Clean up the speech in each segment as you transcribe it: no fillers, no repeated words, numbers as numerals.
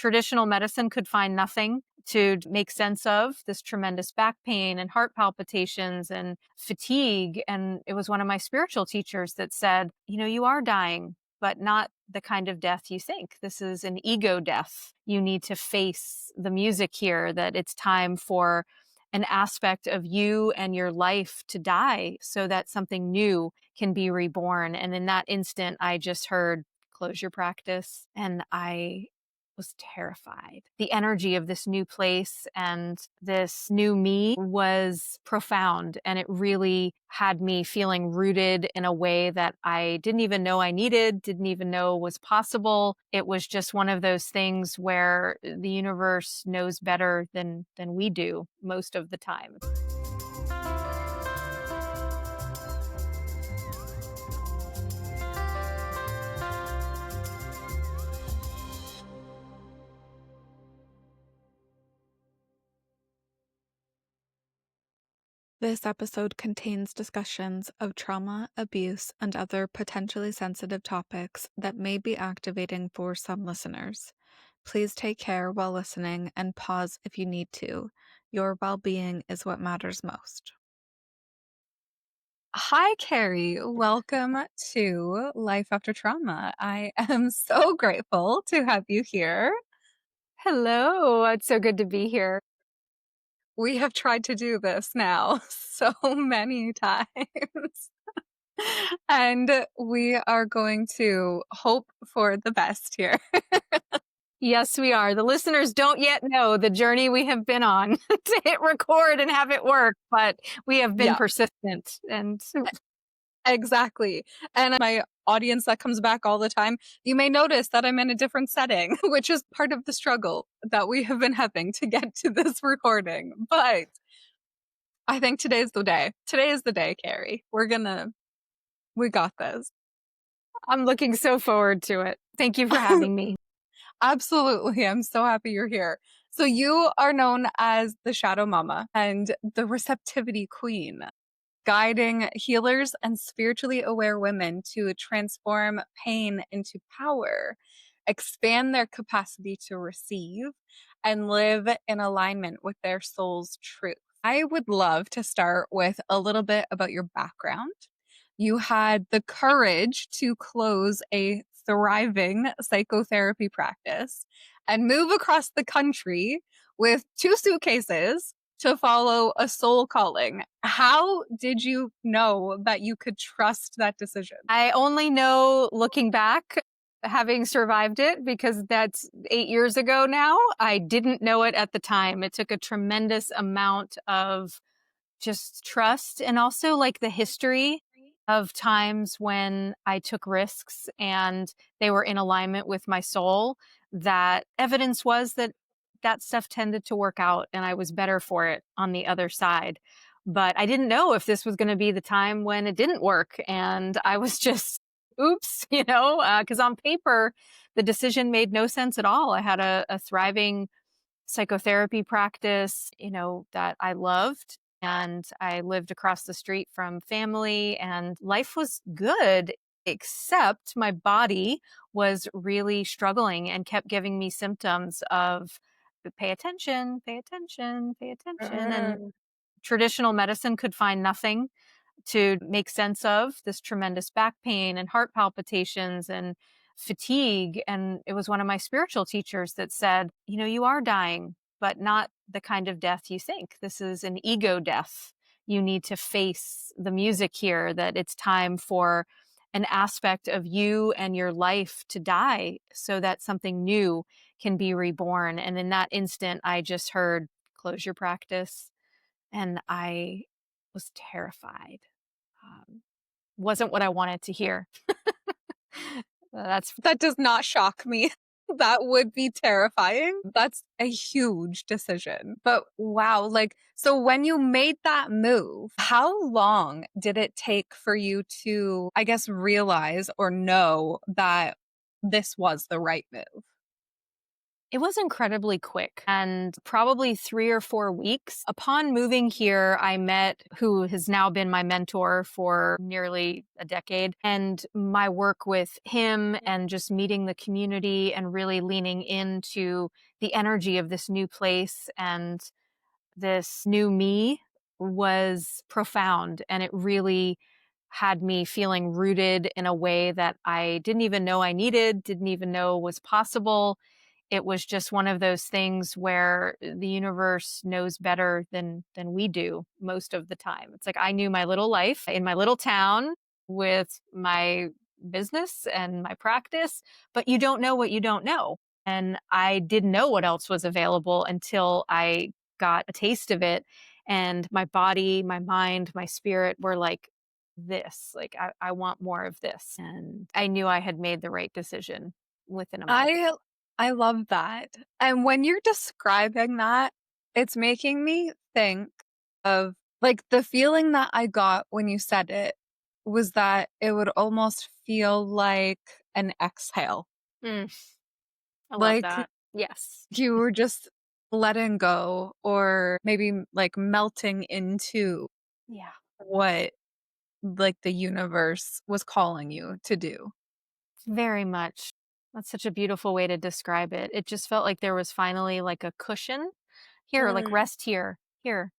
traditional medicine could find nothing to make sense of this tremendous back pain and heart palpitations and fatigue. And it was one of my spiritual teachers that said, you are dying, but not the kind of death you think. This is an ego death. You need to face the music here, that it's time for an aspect of you and your life to die so that something new can be reborn. And in that instant, I just heard, close your practice. And I was terrified. The energy of this new place and this new me was profound. And it really had me feeling rooted in a way that I didn't even know I needed, didn't even know was possible. It was just one of those things where the universe knows better than we do most of the time. This episode contains discussions of trauma, abuse, and other potentially sensitive topics that may be activating for some listeners. Please take care while listening and pause if you need to. Your well-being is what matters most. Hi, Keri. Welcome to Life After Trauma. I am so grateful to have you here. Hello, it's so good to be here. We have tried to do this now so many times. And we are going to hope for the best here. Yes, we are. The listeners don't yet know the journey we have been on to hit record and have it work, but we have been Yeah. persistent and Exactly. And my audience that comes back all the time, you may notice that I'm in a different setting, which is part of the struggle that we have been having to get to this recording. But I think today's the day. Today is the day, Keri. We got this. I'm looking so forward to it. Thank you for having me. Absolutely. I'm so happy you're here. So you are known as the Shadow Mama and the Receptivity Queen, guiding healers and spiritually aware women to transform pain into power, expand their capacity to receive, and live in alignment with their soul's truth. I would love to start with a little bit about your background. You had the courage to close a thriving psychotherapy practice and move across the country with 2 suitcases to follow a soul calling. How did you know that you could trust that decision? I only know looking back, having survived it, because that's 8 years ago now. I didn't know it at the time. It took a tremendous amount of just trust and also like the history of times when I took risks and they were in alignment with my soul, that evidence was that that stuff tended to work out and I was better for it on the other side. But I didn't know if this was going to be the time when it didn't work. And I was just, oops, because on paper, the decision made no sense at all. I had a thriving psychotherapy practice, that I loved. And I lived across the street from family and life was good, except my body was really struggling and kept giving me symptoms of pay attention, pay attention, pay attention. And traditional medicine could find nothing to make sense of this tremendous back pain and heart palpitations and fatigue. And it was one of my spiritual teachers that said, you are dying, but not the kind of death you think. This is an ego death. You need to face the music here, that it's time for an aspect of you and your life to die so that something new can be reborn. And in that instant, I just heard, close your practice. And I was terrified. Wasn't what I wanted to hear. That does not shock me. That would be terrifying. That's a huge decision. But wow, so when you made that move, how long did it take for you to, I guess, realize or know that this was the right move? It was incredibly quick and probably 3 or 4 weeks. Upon moving here, I met who has now been my mentor for nearly a decade. And my work with him and just meeting the community and really leaning into the energy of this new place and this new me was profound. And it really had me feeling rooted in a way that I didn't even know I needed, didn't even know was possible. It was just one of those things where the universe knows better than we do most of the time. It's like I knew my little life in my little town with my business and my practice, but you don't know what you don't know. And I didn't know what else was available until I got a taste of it. And my body, my mind, my spirit were like, this, like, I want more of this. And I knew I had made the right decision within a month. I I love that. And when you're describing that, it's making me think of like the feeling that I got when you said it was that it would almost feel like an exhale. Mm, I love Like that. Yes. you were just letting go or maybe like melting into Yeah. what like the universe was calling you to do. Very much. That's such a beautiful way to describe it. It just felt like there was finally like a cushion here, like Mm. rest here, here,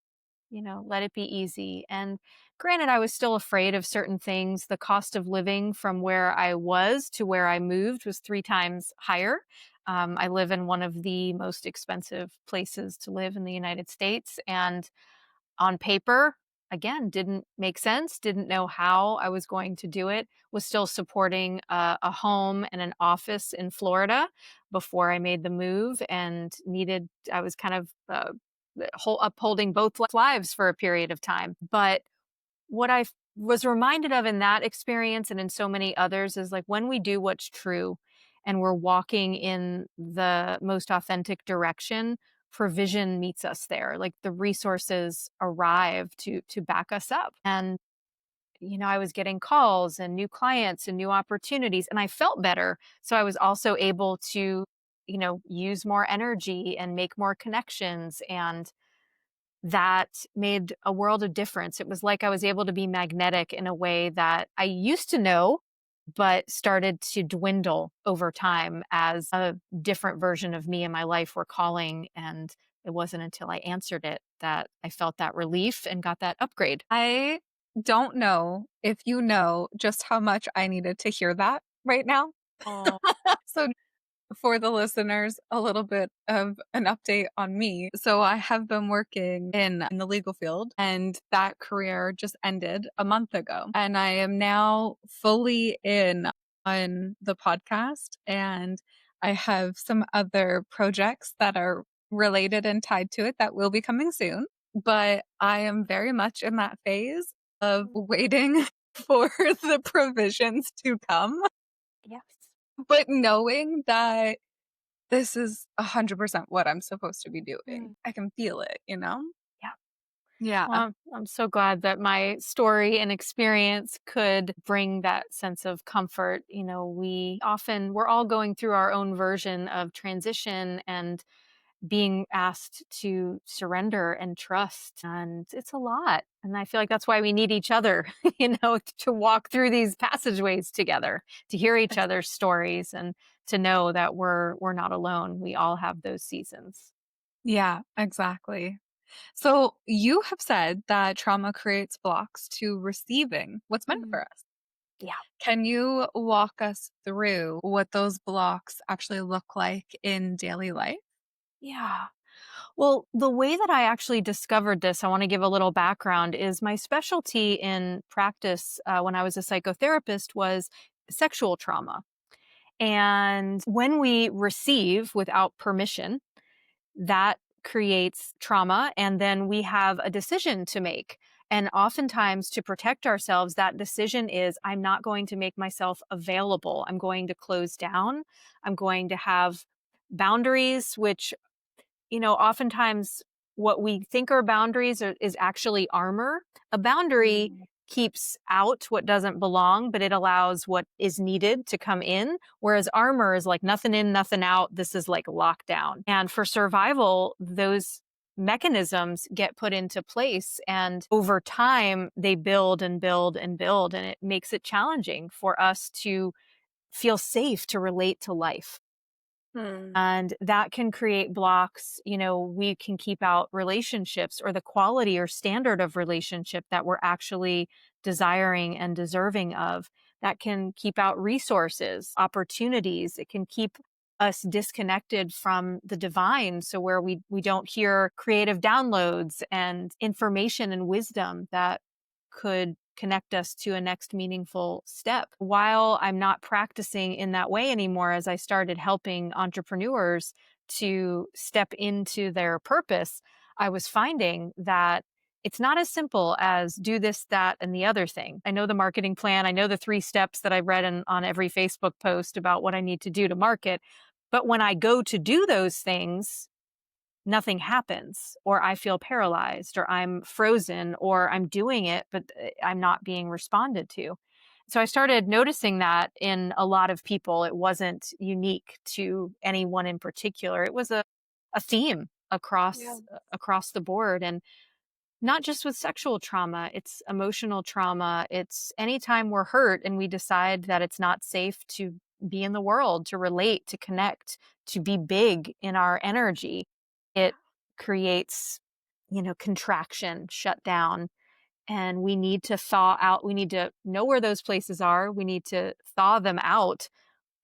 let it be easy. And granted, I was still afraid of certain things. The cost of living from where I was to where I moved was 3 times higher. I live in one of the most expensive places to live in the United States. And on paper, again, didn't make sense, didn't know how I was going to do it, was still supporting a home and an office in Florida before I made the move and I was kind of upholding both lives for a period of time. But what was reminded of in that experience and in so many others is like when we do what's true and we're walking in the most authentic direction, provision meets us there. Like the resources arrive to back us up. And I was getting calls and new clients and new opportunities and I felt better. So I was also able to use more energy and make more connections, and that made a world of difference. It was like I was able to be magnetic in a way that I used to know, but started to dwindle over time as a different version of me in my life were calling. And it wasn't until I answered it that I felt that relief and got that upgrade. I don't know if you know just how much I needed to hear that right now. Oh, So for the listeners, a little bit of an update on me. So I have been working in the legal field and that career just ended a month ago. And I am now fully in on the podcast and I have some other projects that are related and tied to it that will be coming soon. But I am very much in that phase of waiting for the provisions to come, yes. but knowing that this is 100% what I'm supposed to be doing. Mm, I can feel it, you know? yeah. Yeah. Well, I'm so glad that my story and experience could bring that sense of comfort. We're all going through our own version of transition and being asked to surrender and trust. And it's a lot. And I feel like that's why we need each other, to walk through these passageways together, to hear each Ex other's stories and to know that we're not alone. We all have those seasons. Yeah, exactly. So you have said that trauma creates blocks to receiving what's meant for Mm, us. yeah. Can you walk us through what those blocks actually look like in daily life? Yeah. Well, the way that I actually discovered this, I want to give a little background, is my specialty in practice when I was a psychotherapist was sexual trauma. And when we receive without permission, that creates trauma. And then we have a decision to make. And oftentimes, to protect ourselves, that decision is I'm not going to make myself available. I'm going to close down. I'm going to have boundaries, which oftentimes what we think are boundaries is actually armor. A boundary Mm. keeps out what doesn't belong, but it allows what is needed to come in. Whereas armor is like nothing in, nothing out. This is like lockdown. And for survival, those mechanisms get put into place. And over time, they build and build and build. And it makes it challenging for us to feel safe to relate to life. Hmm. And that can create blocks. We can keep out relationships or the quality or standard of relationship that we're actually desiring and deserving of. That can keep out resources, opportunities. It can keep us disconnected from the divine. So where we don't hear creative downloads and information and wisdom that could connect us to a next meaningful step. While I'm not practicing in that way anymore, as I started helping entrepreneurs to step into their purpose, I was finding that it's not as simple as do this, that, and the other thing. I know the marketing plan. I know the 3 steps that I read on every Facebook post about what I need to do to market. But when I go to do those things, nothing happens, or I feel paralyzed, or I'm frozen, or I'm doing it, but I'm not being responded to. So I started noticing that in a lot of people. It wasn't unique to anyone in particular. It was a theme Yeah. across the board. And not just with sexual trauma, it's emotional trauma. It's anytime we're hurt and we decide that it's not safe to be in the world, to relate, to connect, to be big in our energy, it creates, contraction, shut down. And we need to thaw out. We need to know where those places are. We need to thaw them out,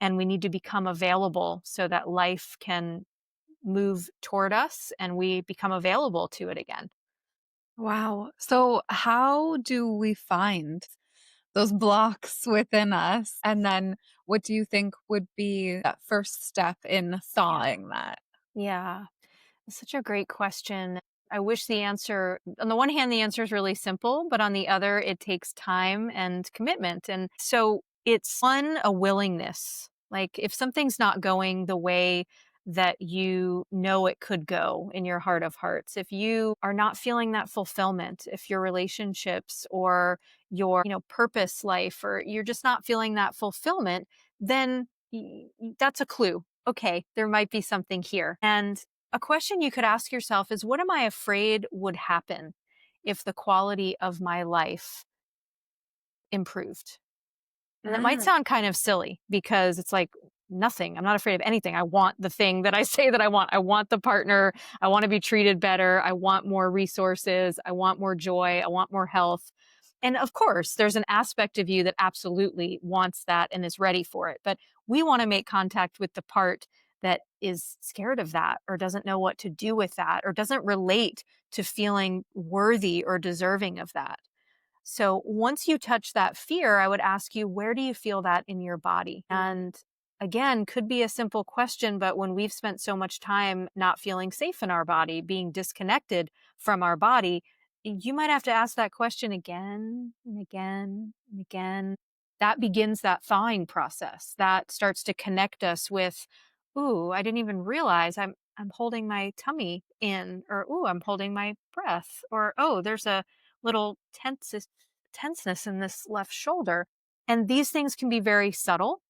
and we need to become available so that life can move toward us and we become available to it again. Wow. So, how do we find those blocks within us? And then what do you think would be that first step in Yeah. thawing that? Yeah. It's such a great question. I wish the answer, on the one hand, the answer is really simple, but on the other, it takes time and commitment. And so it's one, a willingness. Like if something's not going the way that you know it could go in your heart of hearts, if you are not feeling that fulfillment, if your relationships or your, purpose life, or you're just not feeling that fulfillment, then that's a clue. Okay, there might be something here. And a question you could ask yourself is, what am I afraid would happen if the quality of my life improved? And that might Mm. sound kind of silly because it's like nothing. I'm not afraid of anything. I want the thing that I say that I want. I want the partner. I want to be treated better. I want more resources. I want more joy. I want more health. And of course, there's an aspect of you that absolutely wants that and is ready for it. But we want to make contact with the part that is scared of that, or doesn't know what to do with that, or doesn't relate to feeling worthy or deserving of that. So once you touch that fear, I would ask you, where do you feel that in your body? And again, could be a simple question, but when we've spent so much time not feeling safe in our body, being disconnected from our body, you might have to ask that question again and again and again. That begins that thawing process. That starts to connect us with, ooh, I didn't even realize I'm holding my tummy in, or ooh, I'm holding my breath, or oh, there's a little tenseness in this left shoulder. And these things can be very subtle,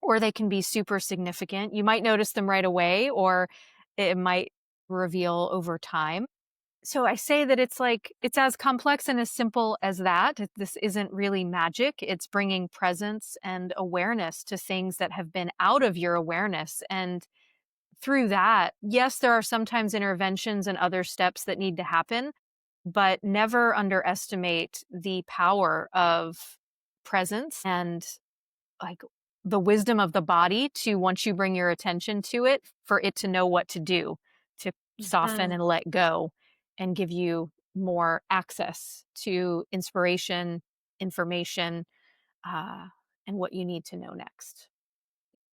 or they can be super significant. You might notice them right away, or it might reveal over time. So I say that it's as complex and as simple as that. This isn't really magic. It's bringing presence and awareness to things that have been out of your awareness. And through that, yes, there are sometimes interventions and other steps that need to happen, but never underestimate the power of presence and like the wisdom of the body to, once you bring your attention to it, for it to know what to do, to soften Mhm. and let go and give you more access to inspiration, information, uh, and what you need to know next.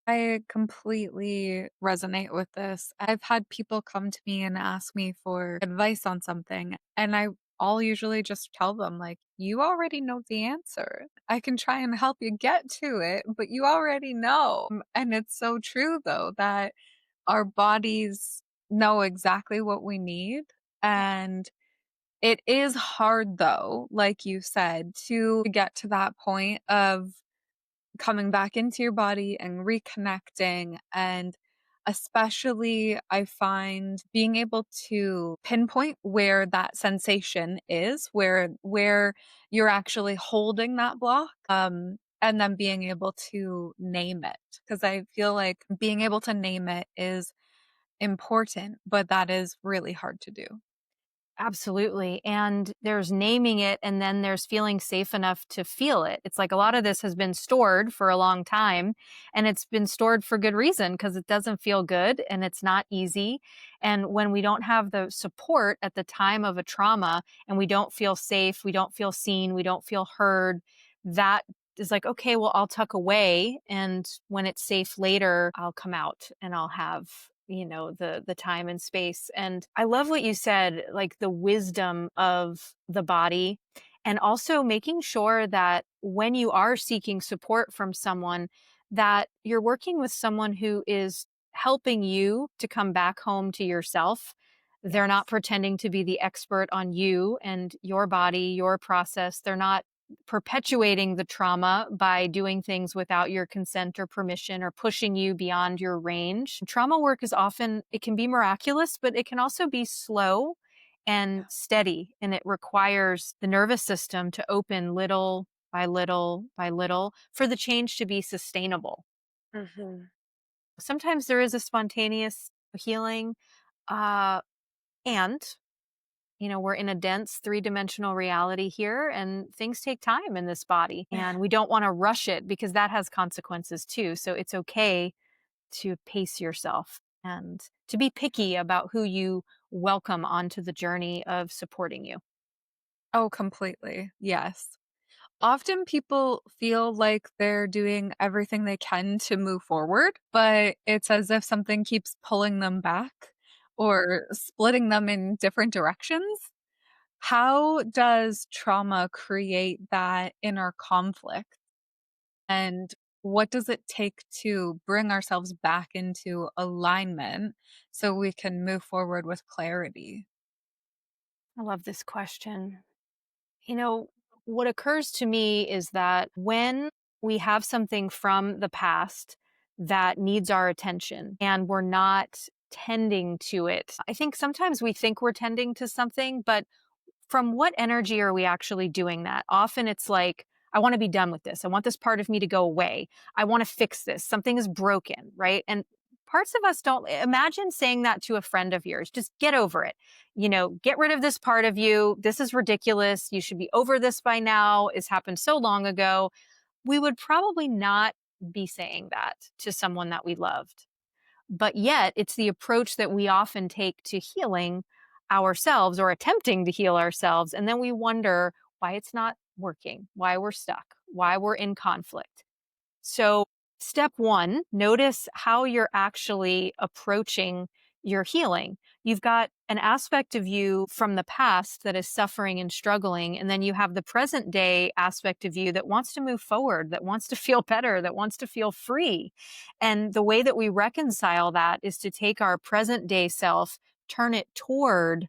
I completely resonate with this. I've had people come to me and ask me for advice on something, and I'll usually just tell them, like, you already know the answer. I can try and help you get to it, but you already know. And it's so true, though, that our bodies know exactly what we need. Yeah. And It is hard though, like you said, to get to that point of coming back into your body and reconnecting. And especially, I find being able to pinpoint where that sensation is, where you're actually holding that block. And then being able to name it. Because I feel like being able to name it is important, but that is really hard to do. Absolutely. And there's naming it, and then there's feeling safe enough to feel it. It's like a lot of this has been stored for a long time, and it's been stored for good reason because it doesn't feel good and it's not easy. And when we don't have the support at the time of a trauma and we don't feel safe, we don't feel seen, we don't feel heard, that is like, okay, well, I'll tuck away. And when it's safe later, I'll come out and I'll have the time and space. And I love what you said, like the wisdom of the body, and also making sure that when you are seeking support from someone, that you're working with someone who is helping you to come back home to yourself. They're not Yes. pretending to be the expert on you and your body, your process. They're not perpetuating the trauma by doing things without your consent or permission or pushing you beyond your range. Trauma work is often, it can be miraculous, but it can also be slow and Yeah. steady. And it requires the nervous system to open little by little by little for the change to be sustainable. Hmm. Sometimes there is a spontaneous healing, uh, and we're in a dense three-dimensional reality here, and things take time in this body, and we don't want to rush it because that has consequences too. So it's okay to pace yourself and to be picky about who you welcome onto the journey of supporting you. Oh, completely. Yes. Often people feel like they're doing everything they can to move forward, but it's as if something keeps pulling them back or splitting them in different directions. How does trauma create that inner conflict? And what does it take to bring ourselves back into alignment so we can move forward with clarity? I love this question. You know, what occurs to me is that when we have something from the past that needs our attention and we're not tending to it, I think sometimes we think we're tending to something, but from what energy are we actually doing that? Often it's like, I want to be done with this. I want this part of me to go away. I want to fix this. Something is broken, right? And parts of us don't imagine saying that to a friend of yours. Just get over it. Get rid of this part of you. This is ridiculous. You should be over this by now. It's happened so long ago. We would probably not be saying that to someone that we loved. But yet, it's the approach that we often take to healing ourselves or attempting to heal ourselves. And then we wonder why it's not working, why we're stuck, why we're in conflict. So, step one, notice how you're actually approaching your healing. You've got an aspect of you from the past that is suffering and struggling. And then you have the present day aspect of you that wants to move forward, that wants to feel better, that wants to feel free. And the way that we reconcile that is to take our present day self, turn it toward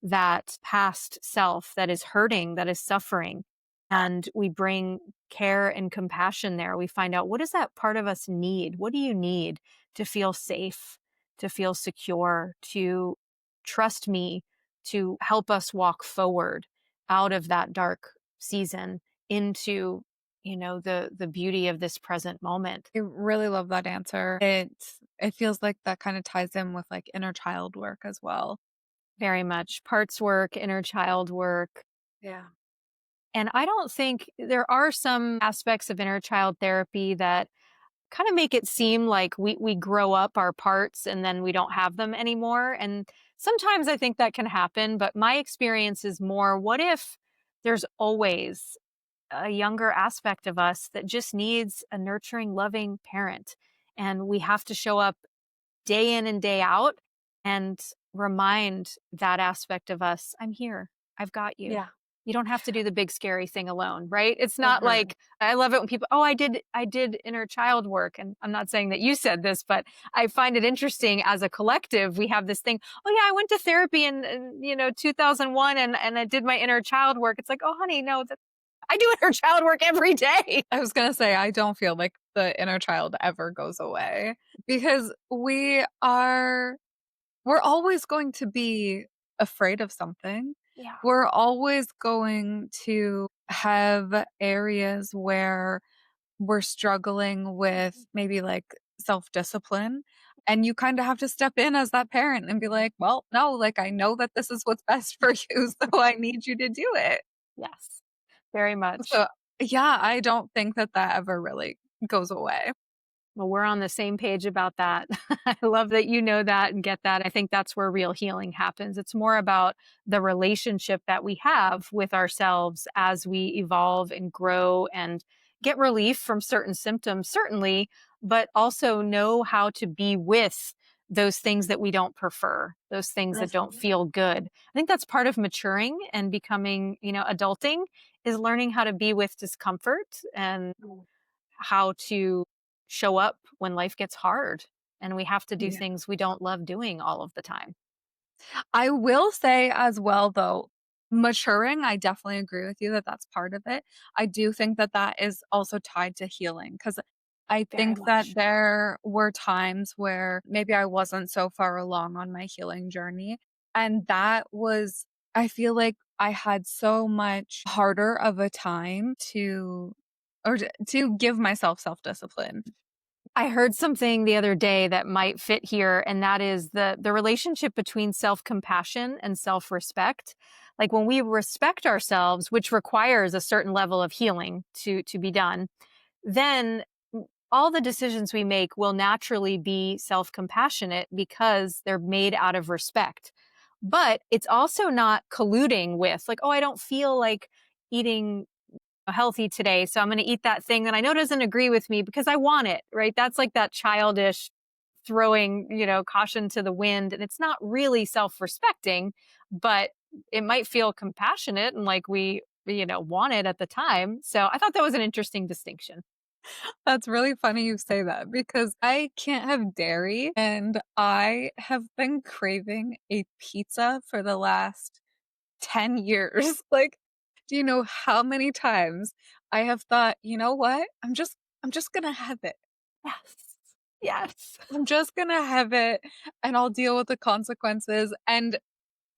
that past self that is hurting, that is suffering. And we bring care and compassion there. We find out, what does that part of us need? What do you need to feel safe, to feel secure, to trust me, to help us walk forward out of that dark season into, the beauty of this present moment. I really love that answer. It feels like that kind of ties in with like inner child work as well. Very much parts work, inner child work. Yeah. And I don't think there are some aspects of inner child therapy that kind of make it seem like we grow up our parts and then we don't have them anymore. And sometimes I think that can happen, but my experience is more, what if there's always a younger aspect of us that just needs a nurturing, loving parent? And we have to show up day in and day out and remind that aspect of us, I'm here. I've got you. Yeah. You don't have to do the big scary thing alone, right? It's not Ever. like I love it when people, "Oh, I did inner child work." And I'm not saying that you said this, but I find it interesting as a collective, we have this thing, "Oh yeah, I went to therapy in 2001 and I did my inner child work." It's like, "Oh honey, no, that I do inner child work every day." I was gonna say, I don't feel like the inner child ever goes away because we're always going to be afraid of something. Yeah. We're always going to have areas where we're struggling with maybe like self-discipline. And you kind of have to step in as that parent and be like, well, no, like I know that this is what's best for you. So I need you to do it. Yes. Very much. So, yeah, I don't think that that ever really goes away. Well, we're on the same page about that. I love that you know that and get that. I think that's where real healing happens. It's more about the relationship that we have with ourselves as we evolve and grow and get relief from certain symptoms, certainly, but also know how to be with those things that we don't prefer, those things that don't Mhm. feel good. I think that's part of maturing and becoming, adulting is learning how to be with discomfort and how to show up when life gets hard and we have to do Yeah. things we don't love doing all of the time. I will say as well, though, maturing, I definitely agree with you that that's part of it. I do think that that is also tied to healing because I Very think that much. there were times where maybe I wasn't so far along on my healing journey. And that was, I feel like I had so much harder of a time to give myself self discipline. I heard something the other day that might fit here, and that is the relationship between self-compassion and self-respect. Like when we respect ourselves, which requires a certain level of healing to be done, then all the decisions we make will naturally be self-compassionate because they're made out of respect. But it's also not colluding with like, oh, I don't feel like eating healthy today, so I'm going to eat that thing that I know doesn't agree with me because I want it, right? That's like that childish throwing, caution to the wind. And it's not really self respecting, but it might feel compassionate and like we want it at the time. So I thought that was an interesting distinction. That's really funny you say that because I can't have dairy and I have been craving a pizza for the last 10 years. Like, do you know how many times I have thought, "You know what? I'm just gonna have it. Yes. Yes. I'm just gonna have it and I'll deal with the consequences." And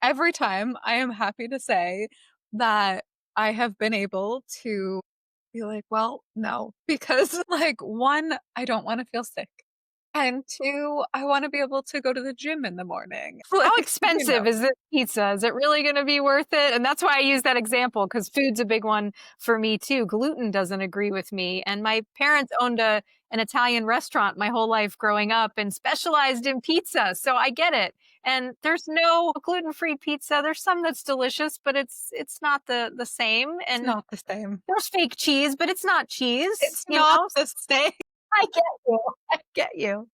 every time I am happy to say that I have been able to be like, "Well, no," because, like, 1, I don't wanna feel sick, and 2, I wanna be able to go to the gym in the morning. How Like, you expensive know? is this pizza? Is it really gonna be worth it? And that's why I use that example because food's a big one for me too. Gluten doesn't agree with me, and my parents owned an Italian restaurant my whole life growing up and specialized in pizza, so I get it. And there's no gluten-free pizza. There's some that's delicious, but it's not the same, It's and not the same. there's fake cheese, but it's not cheese, It's you not know? the same. I get you. I get you.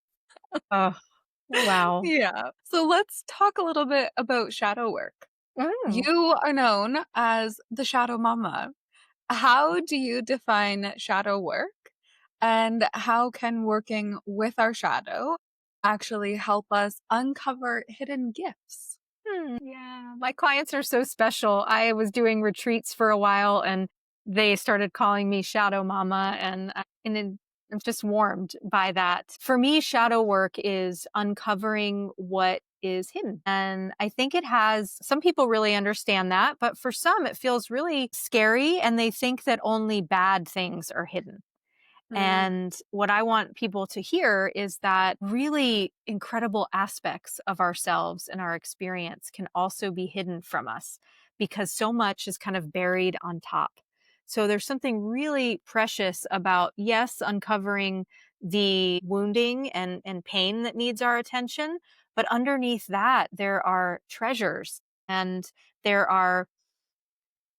Oh, wow. Yeah. So let's talk a little bit about shadow work. Mm. You are known as the shadow mama. How do you define shadow work? And how can working with our shadow actually help us uncover hidden gifts? Yeah, my clients are so special. I was doing retreats for a while and they started calling me Shadow Mama I'm just warmed by that. For me, shadow work is uncovering what is hidden. And I think it has some people really understand that, but for some it feels really scary and they think that only bad things are hidden. Mm, And what I want people to hear is that really incredible aspects of ourselves and our experience can also be hidden from us because so much is kind of buried on top. So there's something really precious about, yes, uncovering the wounding and pain that needs our attention. But underneath that, there are treasures and there are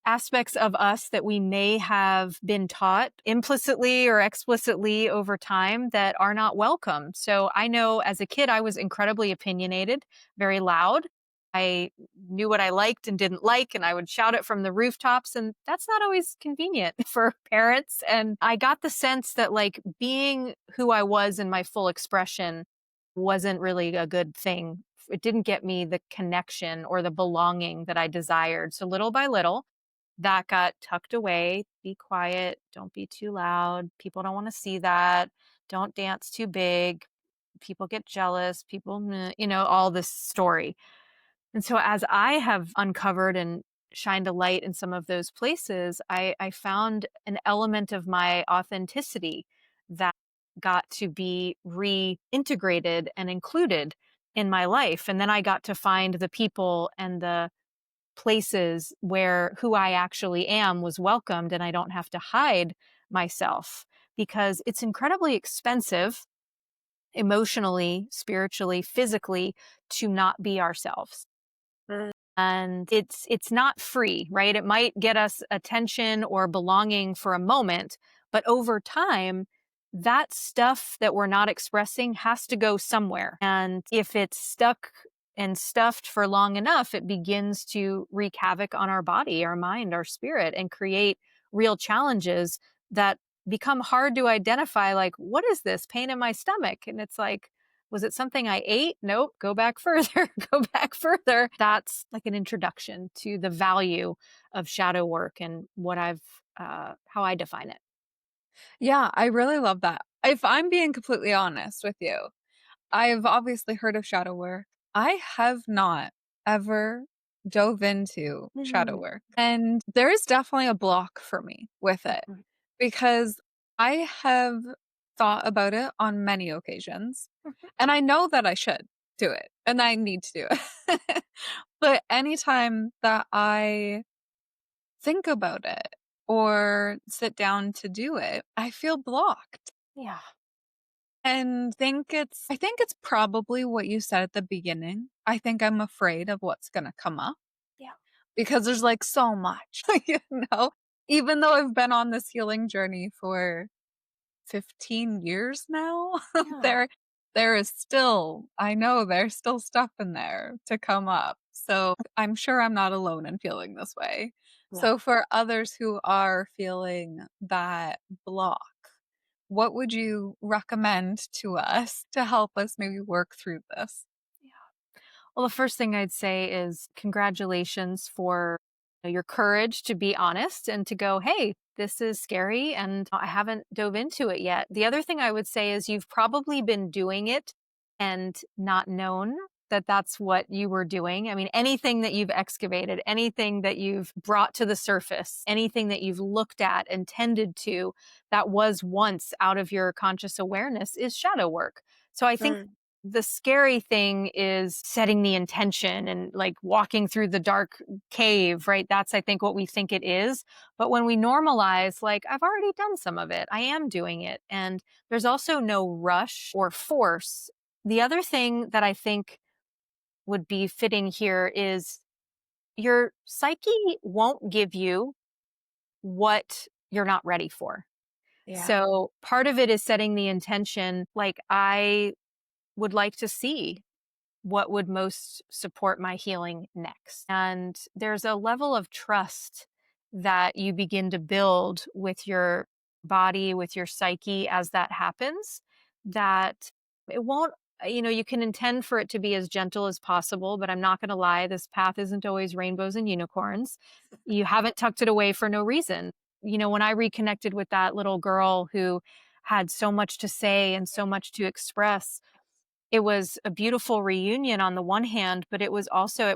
aspects of us that we may have been taught implicitly or explicitly over time that are not welcome. So I know as a kid, I was incredibly opinionated, very loud. I knew what I liked and didn't like, and I would shout it from the rooftops. And that's not always convenient for parents. And I got the sense that, like, being who I was in my full expression wasn't really a good thing. It didn't get me the connection or the belonging that I desired. So little by little, that got tucked away. Be quiet. Don't be too loud. People don't want to see that. Don't dance too big. People get jealous. People, meh, all this story. And so as I have uncovered and shined a light in some of those places, I found an element of my authenticity that got to be reintegrated and included in my life. And then I got to find the people and the places where who I actually am was welcomed and I don't have to hide myself, because it's incredibly expensive emotionally, spiritually, physically to not be ourselves. And it's not free, right? It might get us attention or belonging for a moment, but over time, that stuff that we're not expressing has to go somewhere. And if it's stuck and stuffed for long enough, it begins to wreak havoc on our body, our mind, our spirit, and create real challenges that become hard to identify. Like, what is this pain in my stomach? And it's like, was it something I ate? Nope. Go back further. Go back further. That's like an introduction to the value of shadow work and how I define it. Yeah, I really love that. If I'm being completely honest with you, I've obviously heard of shadow work. I have not ever dove into shadow Mm, work. And there is definitely a block for me with it mhm, because I have thought about it on many occasions. mhm. And I know that I should do it and I need to do it. But anytime that I think about it or sit down to do it, I feel blocked. Yeah. And I think it's probably what you said at the beginning. I think I'm afraid of what's going to come up Yeah. because there's like so much, you know. Even though I've been on this healing journey for 15 years now, Yeah. there there is still, I know there's still stuff in there to come up. So I'm sure I'm not alone in feeling this way. Yeah. So for others who are feeling that block, what would you recommend to us to help us maybe work through this? Well, the first thing I'd say is congratulations for your courage to be honest and to go, hey, this is scary and I haven't dove into it yet. The other thing I would say is you've probably been doing it and not known that that's what you were doing. I mean, anything that you've excavated, anything that you've brought to the surface, anything that you've looked at and tended to that was once out of your conscious awareness is shadow work. So I think Mm. the scary thing is setting the intention and like walking through the dark cave, right? That's, I think, what we think it is. But when we normalize, like, I've already done some of it, I am doing it. And there's also no rush or force. The other thing that I think would be fitting here is your psyche won't give you what you're not ready for. Yeah. So part of it is setting the intention, like, I would like to see what would most support my healing next. And there's a level of trust that you begin to build with your body, with your psyche as that happens, that it won't, you can intend for it to be as gentle as possible, but I'm not going to lie, this path isn't always rainbows and unicorns. You haven't tucked it away for no reason. When I reconnected with that little girl who had so much to say and so much to express, it was a beautiful reunion on the one hand, but it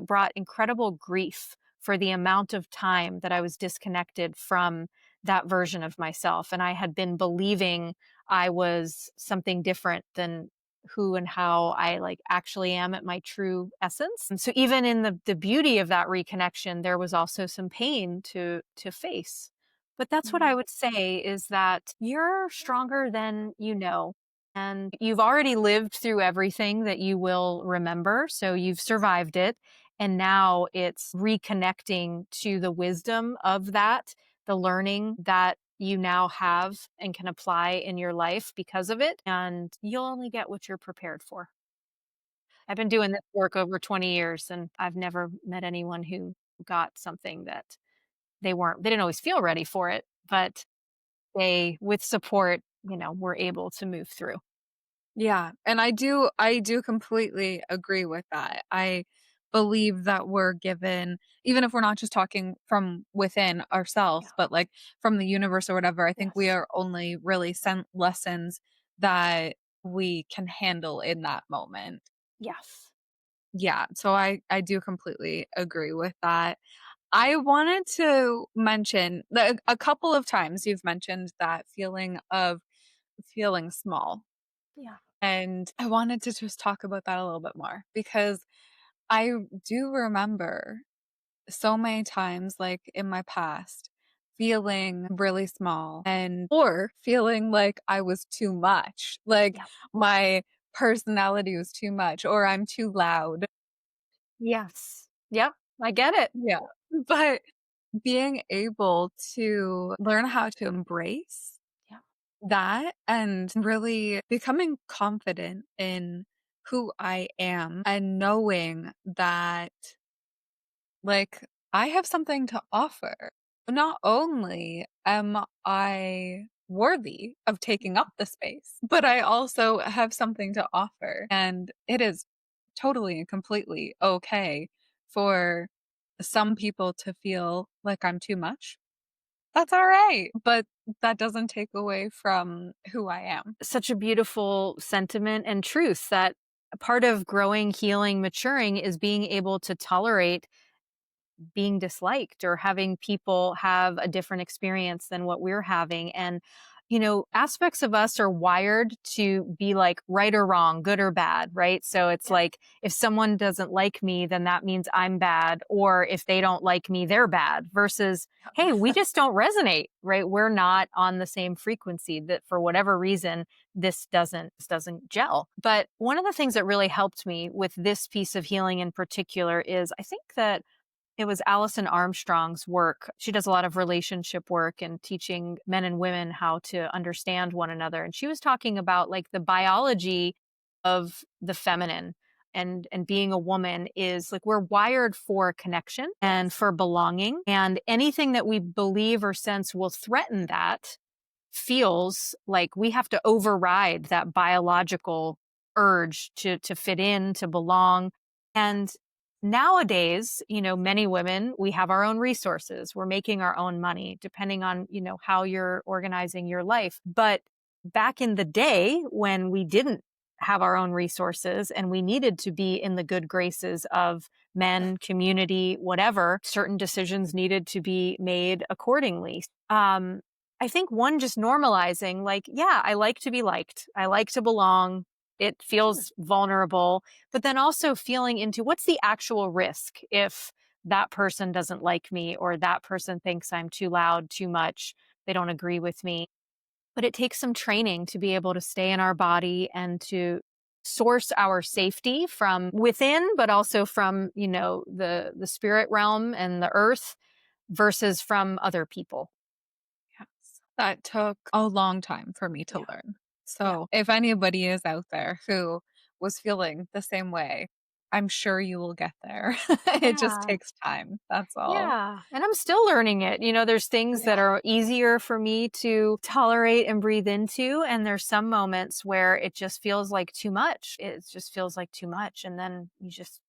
brought incredible grief for the amount of time that I was disconnected from that version of myself. And I had been believing I was something different than who and how I like actually am at my true essence. And so even in the beauty of that reconnection, there was also some pain to face. But that's what I Mm. would say is that you're stronger than you know. And you've already lived through everything that you will remember. So you've survived it. And now it's reconnecting to the wisdom of that, the learning that you now have and can apply in your life because of it. And you'll only get what you're prepared for. I've been doing this work over 20 years, and I've never met anyone who got something that they didn't always feel ready for it, but they, with support, were able to move through. Yeah, and I do completely agree with that. I believe that we're given, even if we're not just talking from within Yeah. ourselves, but like from the universe or whatever, I think we Yes. are only really sent lessons that we can handle in that moment. Yes. Yeah, so I do completely agree with that. I wanted to mention that a couple of times you've mentioned that feeling of feeling small. Yeah. And I wanted to just talk about that a little bit more because I do remember so many times, like in my past, feeling really small and or feeling like I was too much, like Yeah. my personality was too much or I'm too loud. Yes. Yep. I get it. Yeah. But being able to learn how to embrace Yeah. that and really becoming confident in who I am and knowing that, like, I have something to offer. Not only am I worthy of taking up the space, but I also have something to offer. And it is totally and completely okay for some people to feel like I'm too much. That's all right. But that doesn't take away from who I am. Such a beautiful sentiment and truth that part of growing, healing, maturing is being able to tolerate being disliked or having people have a different experience than what we're having. And, aspects of us are wired to be like right or wrong, good or bad, right? So it's Yeah. like if someone doesn't like me, then that means I'm bad. Or if they don't like me, they're bad versus, hey, we just don't resonate, right? We're not on the same frequency that for whatever reason, this doesn't gel. But one of the things that really helped me with this piece of healing in particular is I think that it was Alison Armstrong's work. She does a lot of relationship work and teaching men and women how to understand one another. And she was talking about like the biology of the feminine and being a woman is like we're wired for connection and Yes. for belonging. And anything that we believe or sense will threaten that feels like we have to override that biological urge to fit in, to belong. And nowadays, many women, we have our own resources. We're making our own money depending on, how you're organizing your life. But back in the day when we didn't have our own resources and we needed to be in the good graces of men, community, whatever, certain decisions needed to be made accordingly. I think one just normalizing, like, yeah, I like to be liked. I like to belong. It Sure. feels vulnerable, but then also feeling into what's the actual risk if that person doesn't like me or that person thinks I'm too loud, too much, they don't agree with me. But it takes some training to be able to stay in our body and to source our safety from within, but also from, the spirit realm and the earth versus from other people. Yes. That took a long time for me to Yeah. learn. Yeah. So, if anybody is out there who was feeling the same way, I'm sure you will get there. It just Yeah. takes time. That's all. Yeah. And I'm still learning it. There's things Yeah. that are easier for me to tolerate and breathe into. And there's some moments where it just feels like too much. It just feels like too much. And then you just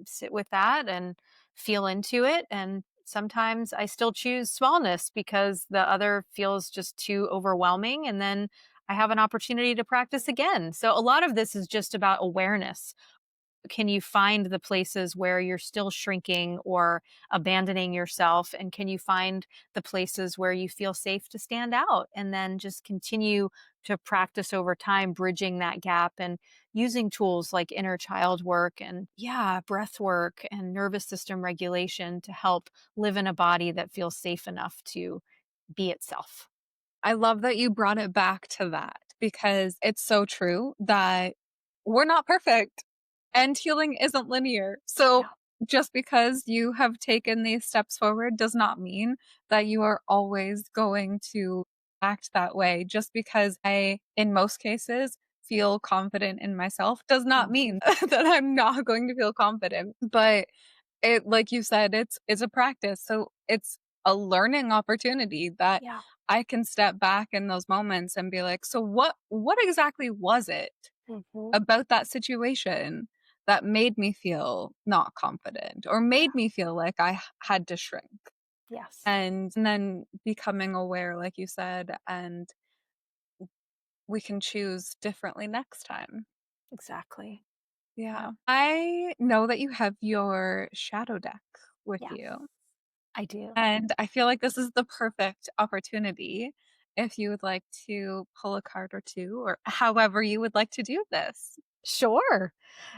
sit with that and feel into it. And sometimes I still choose smallness because the other feels just too overwhelming. And then I have an opportunity to practice again. So a lot of this is just about awareness. Can you find the places where you're still shrinking or abandoning yourself? And can you find the places where you feel safe to stand out? And then just continue to practice over time, bridging that gap and using tools like inner child work and, yeah, breath work and nervous system regulation to help live in a body that feels safe enough to be itself. I love that you brought it back to that because it's so true that we're not perfect and healing isn't linear. So, Yeah. just because you have taken these steps forward does not mean that you are always going to act that way. Just because I, in most cases, feel confident in myself does not Mhm. mean that I'm not going to feel confident. But it, like you said, it's a practice. So it's a learning opportunity that Yeah. I can step back in those moments and be like, so what exactly was it Mhm. about that situation that made me feel not confident or Yeah. made me feel like had to shrink? Yes. And then becoming aware, like you said, and we can choose differently next time. Exactly. Yeah. Yeah. I know that you have your shadow deck with Yes, you. I do. And I feel like this is the perfect opportunity if you would like to pull a card or two, or however you would like to do this. Sure.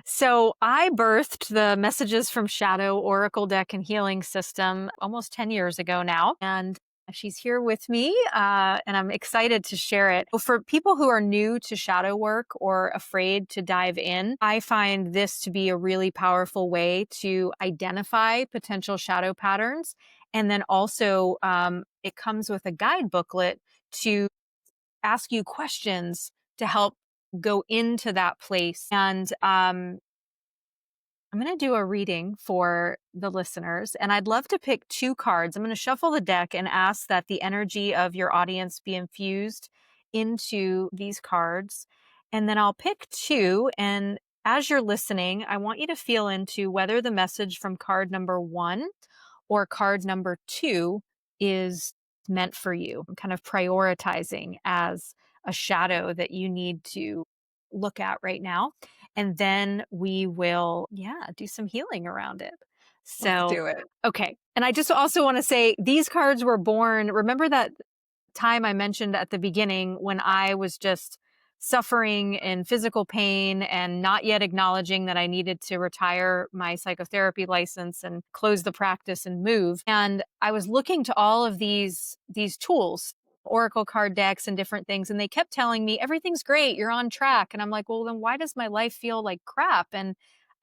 So I birthed the Messages from Shadow Oracle Deck and Healing System almost 10 years ago now. And she's here with me, and I'm excited to share it. For people who are new to shadow work or afraid to dive in, I find this to be a really powerful way to identify potential shadow patterns. And then also, it comes with a guide booklet to ask you questions to help go into that place. And I'm going to do a reading for the listeners, and I'd love to pick two cards. I'm going to shuffle the deck and ask that the energy of your audience be infused into these cards. And then I'll pick two. And as you're listening, I want you to feel into whether the message from card number one or card number two is meant for you. I'm kind of prioritizing as a shadow that you need to look at right now. And then we will, yeah, do some healing around it. Let's So, do it. okay. And I just also want to say these cards were born. Remember that time I mentioned at the beginning when I was just suffering in physical pain and not yet acknowledging that I needed to retire my psychotherapy license and close the practice and move. And I was looking to all of these tools, oracle card decks and different things, and they kept telling me everything's great, you're on track. And I'm like, well, then why does my life feel like crap? And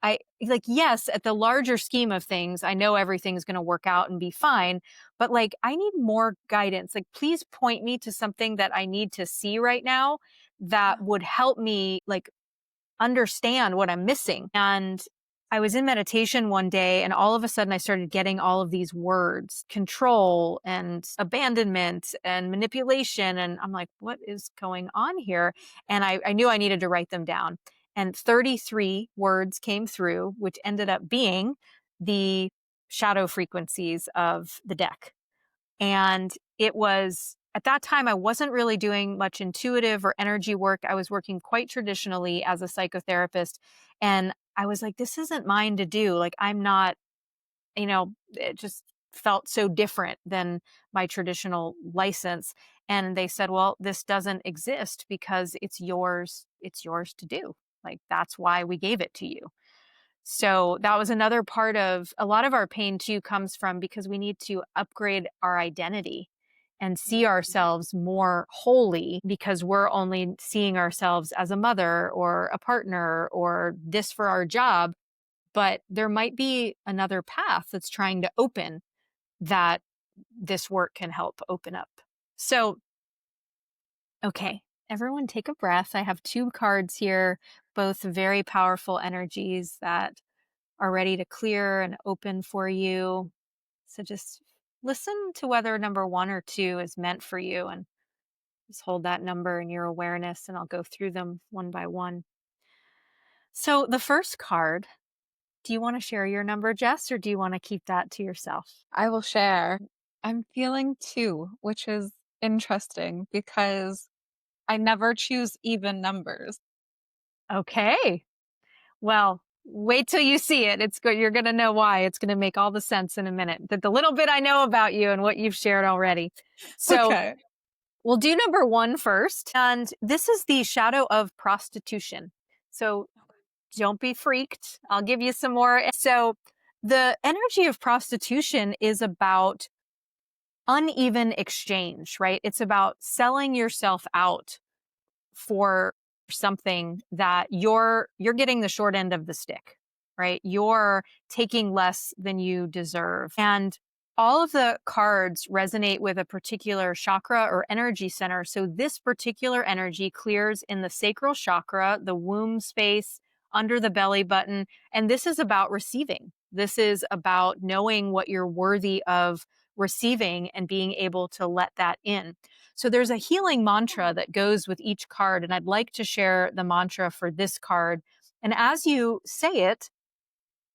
I like, yes, at the larger scheme of things, I know everything's going to work out and be fine, but like I need more guidance. Like please point me to something that I need to see right now that Yeah. would help me like understand what I'm missing. And I was in meditation one day and all of a sudden I started getting all of these words, control and abandonment and manipulation. And I'm like, what is going on here? And I knew I needed to write them down. And 33 words came through, which ended up being the shadow frequencies of the deck. And it was at that time, I wasn't really doing much intuitive or energy work. I was working quite traditionally as a psychotherapist. And I was like, this isn't mine to do. Like, I'm not, it just felt so different than my traditional license. And they said, well, this doesn't exist because it's yours. It's yours to do. Like, that's why we gave it to you. So that was another part of a lot of our pain too comes from because we need to upgrade our identity and see Mhm. ourselves more wholly because we're only seeing ourselves as a mother or a partner or this for our job. But there might be another path that's trying to open that this work can help open up. So, okay, everyone take a breath. I have two cards here, both very powerful energies that are ready to clear and open for you. So just listen to whether number one or two is meant for you and just hold that number in your awareness and I'll go through them one by one. So the first card, do you want to share your number, Jess, or do you want to keep that to yourself? I will share. I'm feeling two, which is interesting because I never choose even numbers. Okay. Well, wait till you see it. It's good. You're going to know why. It's going to make all the sense in a minute. The little bit I know about you and what you've shared already. So Okay. we'll do number one first. And this is the shadow of prostitution. So don't be freaked. I'll give you some more. So the energy of prostitution is about uneven exchange, right? It's about selling yourself out for something that you're getting the short end of the stick, right? You're taking less than you deserve. And all of the cards resonate with a particular chakra or energy center. So this particular energy clears in the sacral chakra, the womb space, under the belly button. And this is about receiving. This is about knowing what you're worthy of receiving and being able to let that in. So there's a healing mantra that goes with each card. And I'd like to share the mantra for this card. And as you say it,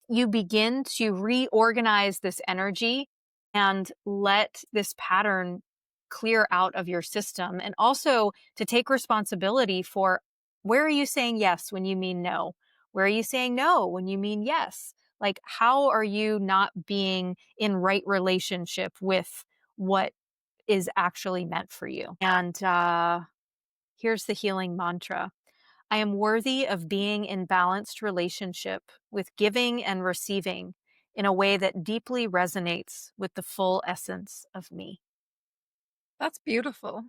you begin to reorganize this energy and let this pattern clear out of your system. And also to take responsibility for, where are you saying yes when you mean no? Where are you saying no when you mean yes? Like, how are you not being in right relationship with what is actually meant for you? And here's the healing mantra: I am worthy of being in balanced relationship with giving and receiving in a way that deeply resonates with the full essence of me. That's beautiful.